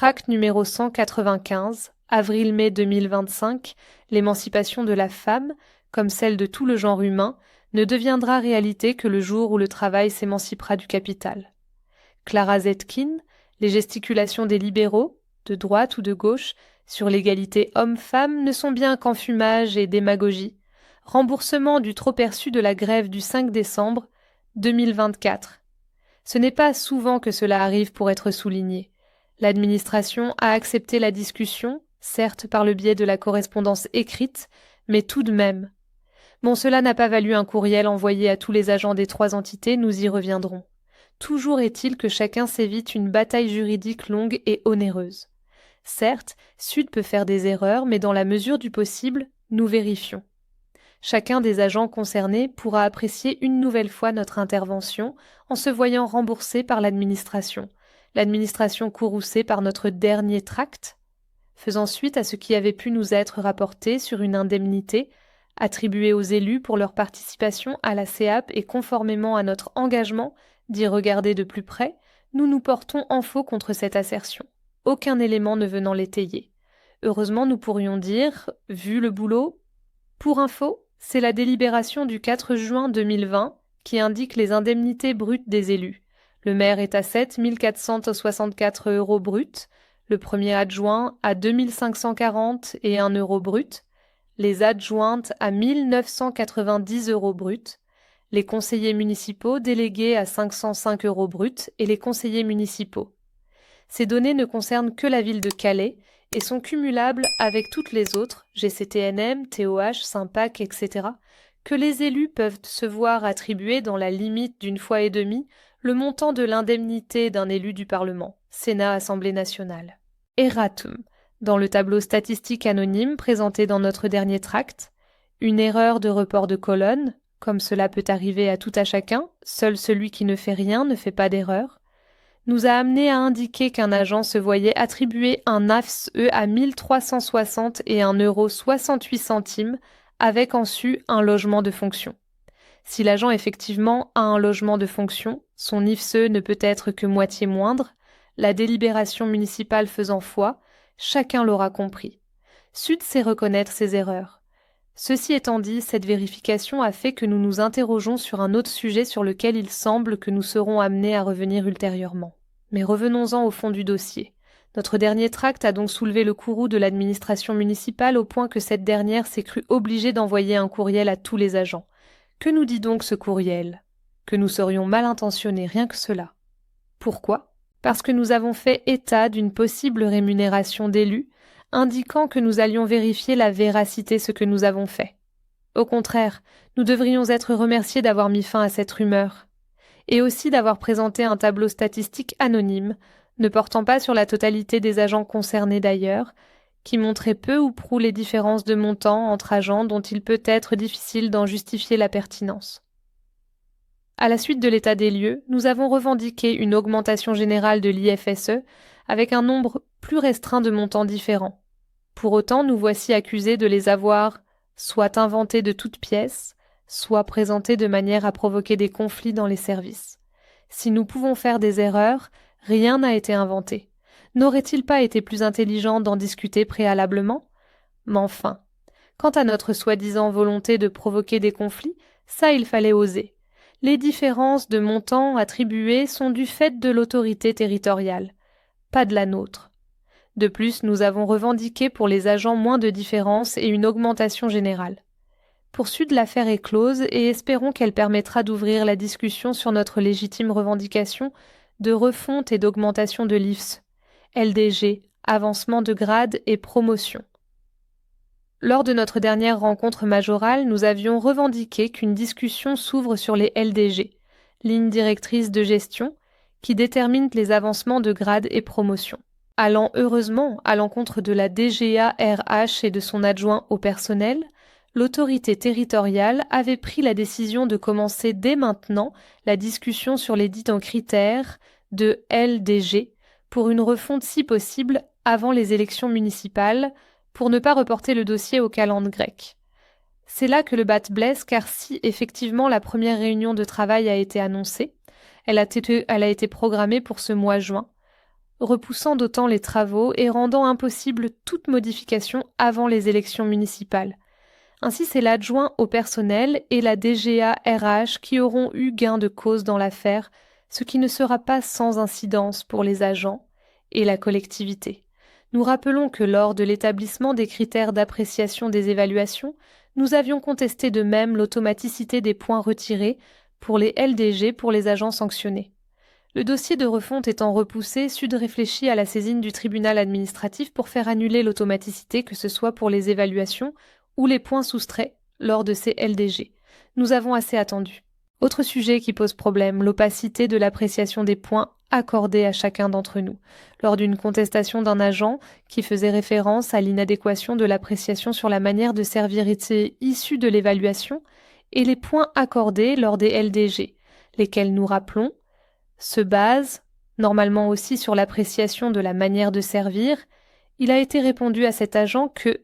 Tract numéro 195, avril-mai 2025, l'émancipation de la femme, comme celle de tout le genre humain, ne deviendra réalité que le jour où le travail s'émancipera du capital. Clara Zetkin, les gesticulations des libéraux, de droite ou de gauche, sur l'égalité homme-femme ne sont bien qu'enfumage et démagogie. Remboursement du trop-perçu de la grève du 5 décembre 2024. Ce n'est pas souvent que cela arrive pour être souligné. L'administration a accepté la discussion, certes par le biais de la correspondance écrite, mais tout de même. Bon, cela n'a pas valu un courriel envoyé à tous les agents des 3 entités, nous y reviendrons. Toujours est-il que chacun s'évite une bataille juridique longue et onéreuse. Certes, Sud peut faire des erreurs, mais dans la mesure du possible, nous vérifions. Chacun des agents concernés pourra apprécier une nouvelle fois notre intervention en se voyant remboursé par l'administration courroucée par notre dernier tract, faisant suite à ce qui avait pu nous être rapporté sur une indemnité attribuée aux élus pour leur participation à la CEAP et conformément à notre engagement d'y regarder de plus près, nous nous portons en faux contre cette assertion, aucun élément ne venant l'étayer. Heureusement, nous pourrions dire, vu le boulot, pour info, c'est la délibération du 4 juin 2020 qui indique les indemnités brutes des élus. Le maire est à 7 464 € bruts, le premier adjoint à 2 540 et 1 € brut, les adjointes à 1 990 € bruts, les conseillers municipaux délégués à 505 € bruts et les conseillers municipaux. Ces données ne concernent que la ville de Calais et sont cumulables avec toutes les autres, GCTNM, TOH, Sympac, etc., que les élus peuvent se voir attribuer dans la limite d'une fois et demie le montant de l'indemnité d'un élu du Parlement, Sénat, Assemblée nationale. Erratum, dans le tableau statistique anonyme présenté dans notre dernier tract, une erreur de report de colonne, comme cela peut arriver à tout à chacun, seul celui qui ne fait rien ne fait pas d'erreur, nous a amené à indiquer qu'un agent se voyait attribuer un AFSE à 1360 et 1,68 € avec en su un logement de fonction. Si l'agent effectivement a un logement de fonction, son IFSE ne peut être que moitié moindre, la délibération municipale faisant foi, chacun l'aura compris. Sud sait reconnaître ses erreurs. Ceci étant dit, cette vérification a fait que nous nous interrogeons sur un autre sujet sur lequel il semble que nous serons amenés à revenir ultérieurement. Mais revenons-en au fond du dossier. Notre dernier tract a donc soulevé le courroux de l'administration municipale au point que cette dernière s'est crue obligée d'envoyer un courriel à tous les agents. Que nous dit donc ce courriel ? Que nous serions mal intentionnés, rien que cela. Pourquoi ? Parce que nous avons fait état d'une possible rémunération d'élus, indiquant que nous allions vérifier la véracité de ce que nous avons fait. Au contraire, nous devrions être remerciés d'avoir mis fin à cette rumeur, et aussi d'avoir présenté un tableau statistique anonyme, ne portant pas sur la totalité des agents concernés d'ailleurs, qui montrait peu ou prou les différences de montant entre agents dont il peut être difficile d'en justifier la pertinence. À la suite de l'état des lieux, nous avons revendiqué une augmentation générale de l'IFSE avec un nombre plus restreint de montants différents. Pour autant, nous voici accusés de les avoir soit inventés de toutes pièces, soit présentés de manière à provoquer des conflits dans les services. Si nous pouvons faire des erreurs, rien n'a été inventé. N'aurait-il pas été plus intelligent d'en discuter préalablement ? Mais enfin, quant à notre soi-disant volonté de provoquer des conflits, ça il fallait oser. Les différences de montants attribués sont du fait de l'autorité territoriale, pas de la nôtre. De plus, nous avons revendiqué pour les agents moins de différences et une augmentation générale. Pour Sud, l'affaire est close et espérons qu'elle permettra d'ouvrir la discussion sur notre légitime revendication de refonte et d'augmentation de l'IFSE, LDG, avancement de grade et promotion. Lors de notre dernière rencontre majorale, nous avions revendiqué qu'une discussion s'ouvre sur les LDG, lignes directrices de gestion, qui déterminent les avancements de grade et promotion. Allant heureusement à l'encontre de la DGA-RH et de son adjoint au personnel, l'autorité territoriale avait pris la décision de commencer dès maintenant la discussion sur les dits en critères de LDG pour une refonte si possible avant les élections municipales, pour ne pas reporter le dossier au calende grec. C'est là que le bat blesse, car si effectivement la première réunion de travail a été annoncée, elle a été programmée pour ce mois juin. repoussant d'autant les travaux et rendant impossible toute modification avant les élections municipales. Ainsi, c'est l'adjoint au personnel et la DGA RH qui auront eu gain de cause dans l'affaire, ce qui ne sera pas sans incidence pour les agents et la collectivité. Nous rappelons que lors de l'établissement des critères d'appréciation des évaluations, nous avions contesté de même l'automaticité des points retirés pour les LDG pour les agents sanctionnés. Le dossier de refonte étant repoussé, Sud réfléchit à la saisine du tribunal administratif pour faire annuler l'automaticité, que ce soit pour les évaluations ou les points soustraits lors de ces LDG. Nous avons assez attendu. Autre sujet qui pose problème, l'opacité de l'appréciation des points accordés à chacun d'entre nous. Lors d'une contestation d'un agent qui faisait référence à l'inadéquation de l'appréciation sur la manière de servir issue de l'évaluation et les points accordés lors des LDG, lesquels, nous rappelons, se basent normalement aussi sur l'appréciation de la manière de servir, il a été répondu à cet agent que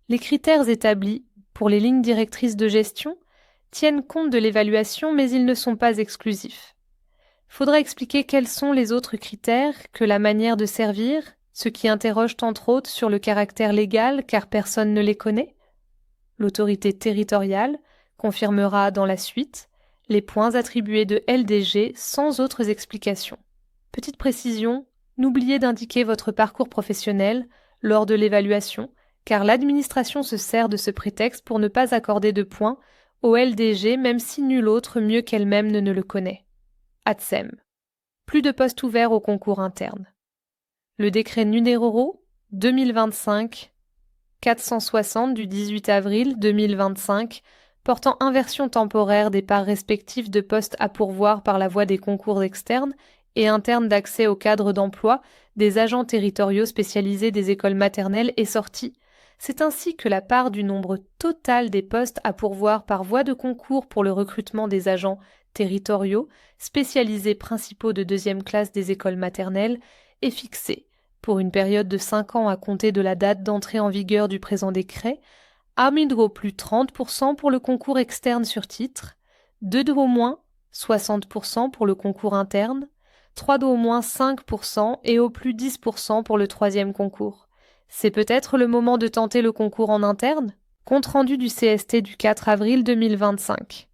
les critères établis pour les lignes directrices de gestion tiennent compte de l'évaluation, mais ils ne sont pas exclusifs. Faudra expliquer quels sont les autres critères que la manière de servir, ce qui interroge entre autres sur le caractère légal car personne ne les connaît. L'autorité territoriale confirmera dans la suite les points attribués de LDG sans autres explications. Petite précision, n'oubliez d'indiquer votre parcours professionnel lors de l'évaluation, car l'administration se sert de ce prétexte pour ne pas accorder de points au LDG même si nul autre mieux qu'elle-même ne le connaît. ATSEM. Plus de postes ouverts au concours interne. Le décret numéro 2025-460 du 18 avril 2025 portant inversion temporaire des parts respectives de postes à pourvoir par la voie des concours externes et internes d'accès au cadre d'emploi des agents territoriaux spécialisés des écoles maternelles est sortie. C'est ainsi que la part du nombre total des postes à pourvoir par voie de concours pour le recrutement des agents territoriaux spécialisés principaux de deuxième classe des écoles maternelles est fixée, pour une période de 5 ans à compter de la date d'entrée en vigueur du présent décret, à 1 € plus 30% pour le concours externe sur titre, 2 € moins 60% pour le concours interne, 3 € moins 5% et au plus 10% pour le troisième concours. C'est peut-être le moment de tenter le concours en interne? Compte rendu du CST du 4 avril 2025.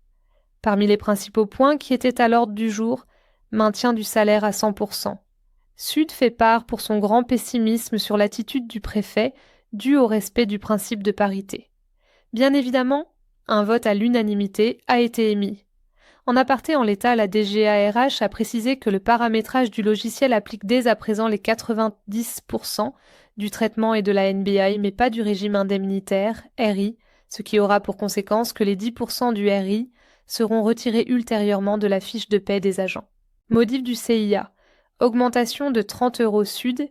Parmi les principaux points qui étaient à l'ordre du jour, maintien du salaire à 100%. Sud fait part pour son grand pessimisme sur l'attitude du préfet due au respect du principe de parité. Bien évidemment, un vote à l'unanimité a été émis. En aparté, en l'état, la DGA-RH a précisé que le paramétrage du logiciel applique dès à présent les 90% du traitement et de la NBI, mais pas du régime indemnitaire, RI, ce qui aura pour conséquence que les 10% du RI seront retirés ultérieurement de la fiche de paie des agents. Modif du CIA. Augmentation de 30 € Sud,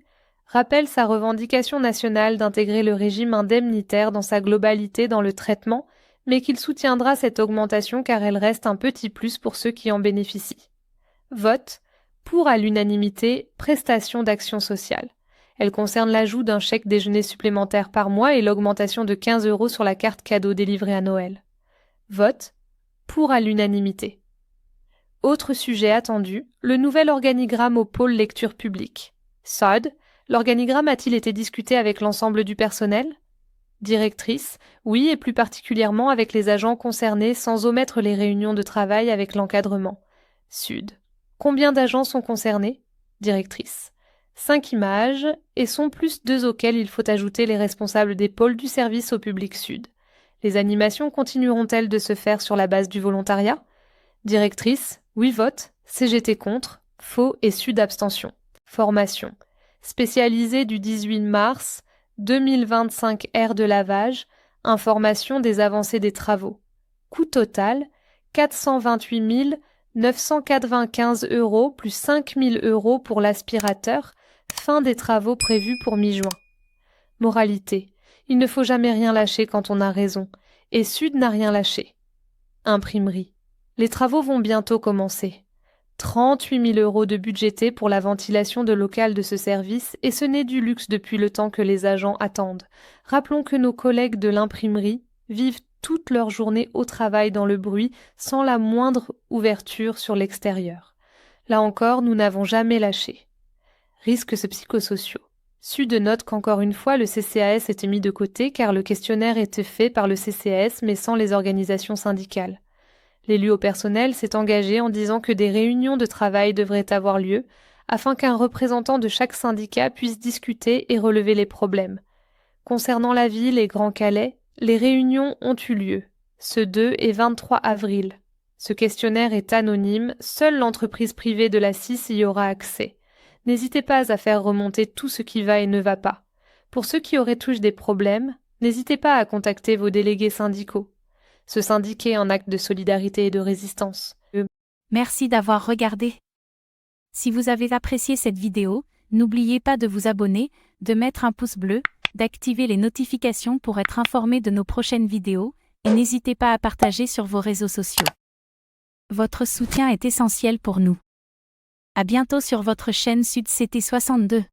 rappelle sa revendication nationale d'intégrer le régime indemnitaire dans sa globalité dans le traitement, mais qu'il soutiendra cette augmentation car elle reste un petit plus pour ceux qui en bénéficient. Vote pour à l'unanimité prestation d'action sociale. Elle concerne l'ajout d'un chèque déjeuner supplémentaire par mois et l'augmentation de 15 € sur la carte cadeau délivrée à Noël. Vote pour à l'unanimité. Autre sujet attendu, le nouvel organigramme au pôle lecture publique. SOD, l'organigramme a-t-il été discuté avec l'ensemble du personnel? Directrice, oui, et plus particulièrement avec les agents concernés sans omettre les réunions de travail avec l'encadrement. Sud. Combien d'agents sont concernés? Directrice. 5 images, et sont plus 2 auxquels il faut ajouter les responsables des pôles du service au public Sud. Les animations continueront-elles de se faire sur la base du volontariat? Directrice, oui vote, CGT contre, faux et Sud abstention. Formation. Spécialisée du 18 mars 2025 aire de lavage, information des avancées des travaux. Coût total, 428 995 € plus 5 000 € pour l'aspirateur, fin des travaux prévus pour mi-juin. Moralité, il ne faut jamais rien lâcher quand on a raison, et Sud n'a rien lâché. Imprimerie. Les travaux vont bientôt commencer. 38 000 € de budgétés pour la ventilation de local de ce service, et ce n'est du luxe depuis le temps que les agents attendent. Rappelons que nos collègues de l'imprimerie vivent toute leur journée au travail dans le bruit, sans la moindre ouverture sur l'extérieur. Là encore, nous n'avons jamais lâché. Risques psychosociaux. Sud note qu'encore une fois, le CCAS était mis de côté car le questionnaire était fait par le CCAS mais sans les organisations syndicales. L'élu au personnel s'est engagé en disant que des réunions de travail devraient avoir lieu afin qu'un représentant de chaque syndicat puisse discuter et relever les problèmes. Concernant la ville et Grand Calais, les réunions ont eu lieu, ce 2 et 23 avril. Ce questionnaire est anonyme, seule l'entreprise privée de la CIS y aura accès. N'hésitez pas à faire remonter tout ce qui va et ne va pas. Pour ceux qui auraient tous des problèmes, n'hésitez pas à contacter vos délégués syndicaux. Se syndiquer en acte de solidarité et de résistance. Merci d'avoir regardé. Si vous avez apprécié cette vidéo, n'oubliez pas de vous abonner, de mettre un pouce bleu, d'activer les notifications pour être informé de nos prochaines vidéos, et n'hésitez pas à partager sur vos réseaux sociaux. Votre soutien est essentiel pour nous. À bientôt sur votre chaîne Sud CT 62.